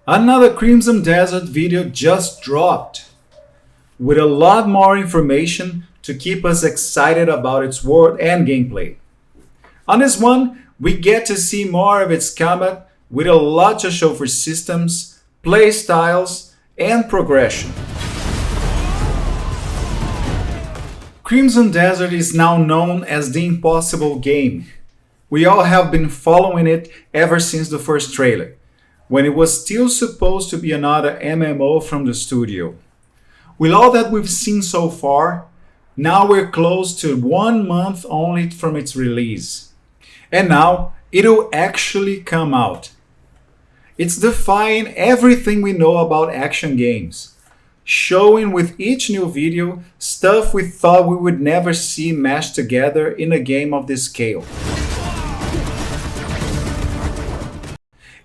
Another Crimson Desert video just dropped with a lot more information to keep us excited about its world and gameplay. On this one, we get to see more of its combat with a lot to show for systems, play styles, and progression. Crimson Desert is now known as the Impossible Game. We all have been following it ever since the first trailer, when it was still supposed to be another MMO from the studio. With all that we've seen so far, now we're close to 1 month only from its release. And now it'll actually come out. It's defying everything we know about action games, showing with each new video stuff we thought we would never see mashed together in a game of this scale.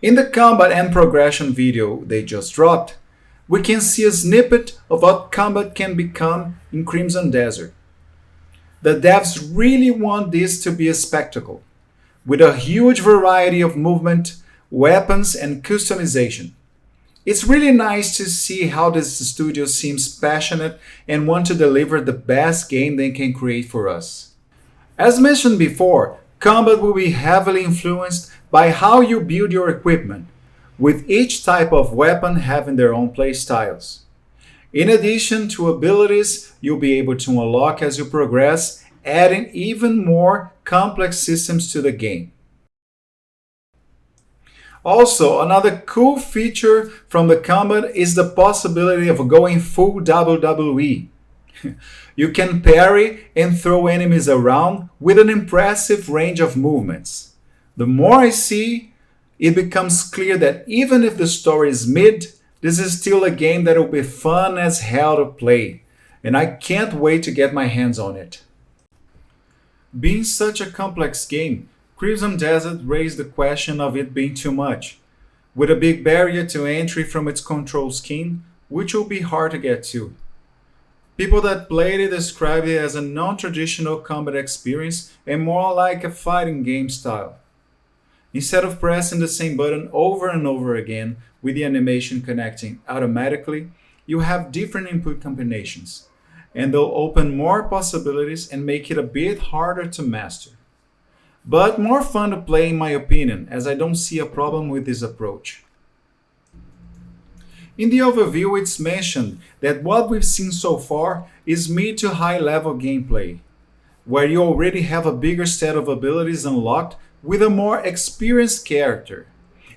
In the combat and progression video they just dropped, we can see a snippet of what combat can become in Crimson Desert. The devs really want this to be a spectacle, with a huge variety of movement, weapons, and customization. It's really nice to see how this studio seems passionate and want to deliver the best game they can create for us. As mentioned before, combat will be heavily influenced by how you build your equipment, with each type of weapon having their own play styles. In addition to abilities you'll be able to unlock as you progress, adding even more complex systems to the game. Also, another cool feature from the combat is the possibility of going full WWE. You can parry and throw enemies around with an impressive range of movements. The more I see, it becomes clear that even if the story is mid, this is still a game that will be fun as hell to play, and I can't wait to get my hands on it. Being such a complex game, Crimson Desert raised the question of it being too much, with a big barrier to entry from its control scheme, which will be hard to get to. People that played it described it as a non-traditional combat experience and more like a fighting game style. Instead of pressing the same button over and over again with the animation connecting automatically, you have different input combinations, and they'll open more possibilities and make it a bit harder to master. But more fun to play in my opinion, as I don't see a problem with this approach. In the overview, it's mentioned that what we've seen so far is mid to high level gameplay, where you already have a bigger set of abilities unlocked with a more experienced character.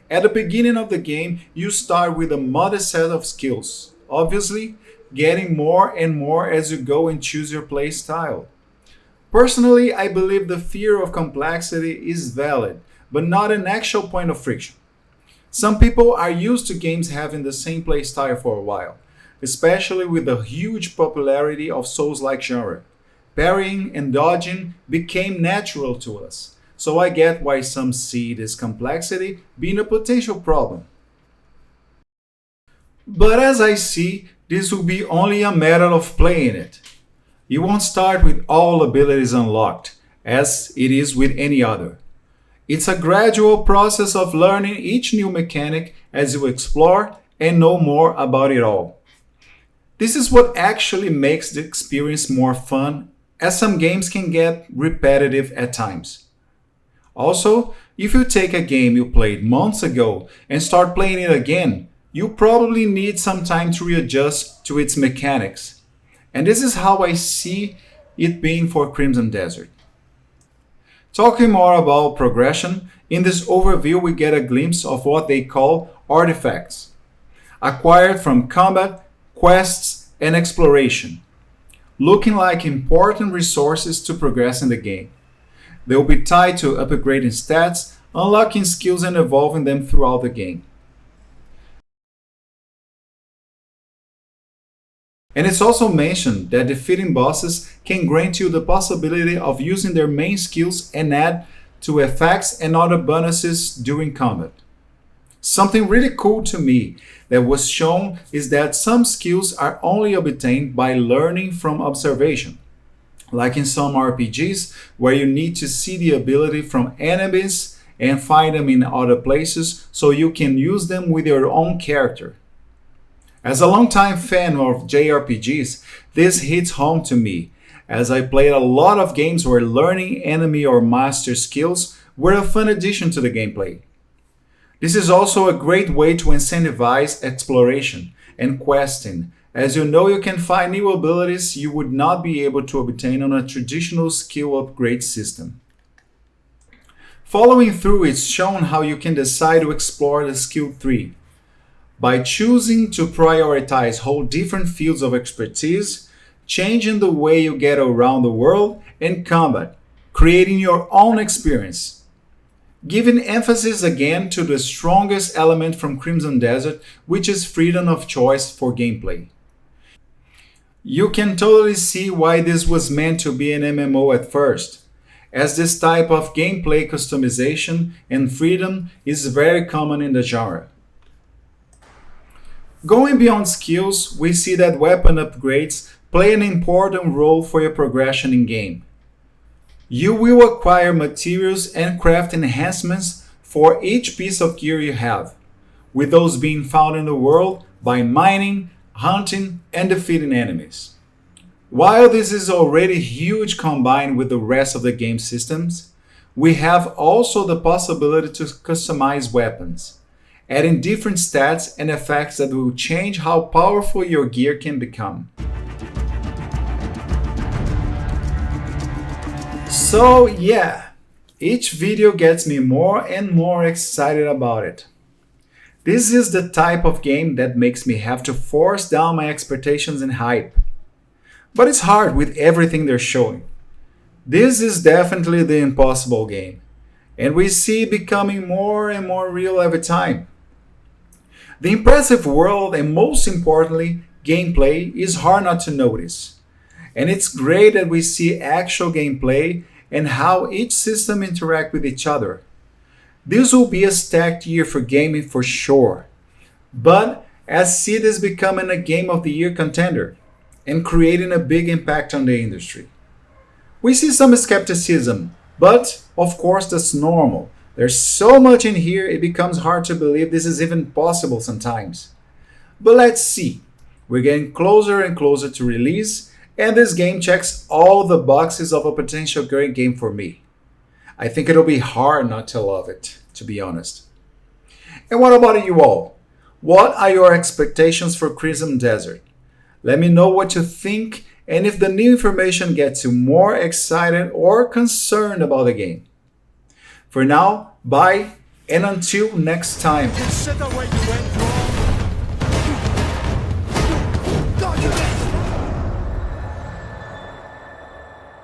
At the beginning of the game, you start with a modest set of skills, obviously getting more and more as you go and choose your play style. Personally, I believe the fear of complexity is valid, but not an actual point of friction. Some people are used to games having the same play style for a while, especially with the huge popularity of Souls-like genre. Parrying and dodging became natural to us. So I get why some see this complexity being a potential problem. But as I see, this will be only a matter of playing it. You won't start with all abilities unlocked, as it is with any other. It's a gradual process of learning each new mechanic as you explore and know more about it all. This is what actually makes the experience more fun, as some games can get repetitive at times. Also, if you take a game you played months ago and start playing it again, you probably need some time to readjust to its mechanics. And this is how I see it being for Crimson Desert. Talking more about progression, in this overview we get a glimpse of what they call artifacts, acquired from combat, quests, and exploration, looking like important resources to progress in the game. They will be tied to upgrading stats, unlocking skills and evolving them throughout the game. And it's also mentioned that defeating bosses can grant you the possibility of using their main skills and add to effects and other bonuses during combat. Something really cool to me that was shown is that some skills are only obtained by learning from observation, like in some RPGs where you need to see the ability from enemies and find them in other places so you can use them with your own character. As a longtime fan of JRPGs, this hits home to me, as I played a lot of games where learning enemy or master skills were a fun addition to the gameplay. This is also a great way to incentivize exploration and questing, as you know you can find new abilities you would not be able to obtain on a traditional skill upgrade system. Following through, it's shown how you can decide to explore the skill tree. By choosing to prioritize whole different fields of expertise, changing the way you get around the world and combat, creating your own experience. Giving emphasis again to the strongest element from Crimson Desert, which is freedom of choice for gameplay. You can totally see why this was meant to be an MMO at first, as this type of gameplay customization and freedom is very common in the genre. Going beyond skills, we see that weapon upgrades play an important role for your progression in game. You will acquire materials and craft enhancements for each piece of gear you have, with those being found in the world by mining, hunting, and defeating enemies. While this is already huge combined with the rest of the game systems, we have also the possibility to customize weapons, adding different stats and effects that will change how powerful your gear can become. So yeah, each video gets me more and more excited about it. This is the type of game that makes me have to force down my expectations and hype. But it's hard with everything they're showing. This is definitely the impossible game, and we see it becoming more and more real every time. The impressive world and most importantly, gameplay is hard not to notice. And it's great that we see actual gameplay and how each system interact with each other. This will be a stacked year for gaming for sure. But as see this becoming a Game of the Year contender and creating a big impact on the industry. We see some skepticism, but of course that's normal. There's so much in here it becomes hard to believe this is even possible sometimes. But let's see. We're getting closer and closer to release, and this game checks all the boxes of a potential great game for me. I think it'll be hard not to love it, to be honest. And what about you all? What are your expectations for Crimson Desert? Let me know what you think and if the new information gets you more excited or concerned about the game. For now, bye and until next time. Consider where you went wrong.